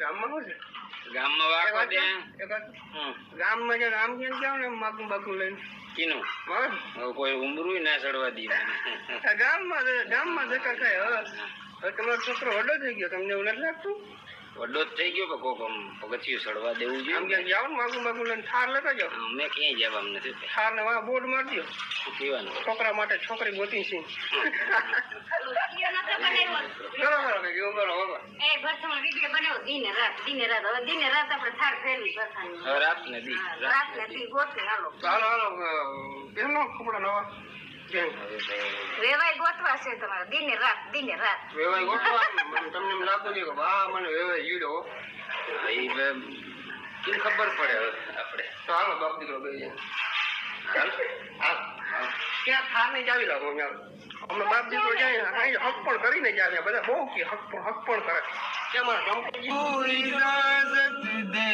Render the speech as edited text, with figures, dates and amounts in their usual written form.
ગામમાં શું છે? ગામમાં વાકો દે. ગામમાં જે રામ છે ને કેવું ને માગું બાગું લઈને કીનું હવે કોઈ ઉમરું ના ચડવા દી મને. ગામમાં ધક્કા ખાય. હવે તમારો છોકરો વડો થઈ ગયો, તમને એવું નથી લાગતું? વડો જ થઈ ગયો, કોક આમ પગથિયું ચડવા દેવું આમ જોઈએ. ક્યાંક જાઓ ને માગું બાગું લઈને થાર લેતા જાઓ. અમે ક્યાંય જવાનું નથી. થાર ને વાહ બોર્ડ મારી દો, પીવાનું છોકરા માટે છોકરી ગોતી છે. ચલો કઈ એવું કરો બાબા. હવે રાત ને દી હાલો હાલો પહેલો કપડા નવા વેવાય ગોતવા છે તમારે દિને રાત વેવાય ગોઠવા. તમને એમ લાગતું નહીં કે વાહ મને વેવાય જીડો. કેમ ખબર પડે હવે આપણે. તો હાલો બાપ દીકરો બે જાય. ક્યાં થાર નહીં જાવી લાગો અમે બાપ દીકરો જાય અહીં હક પણ કરીને જાય. બધા બહુ કે હક પણ કરે. કેમ ઇજાઝત દે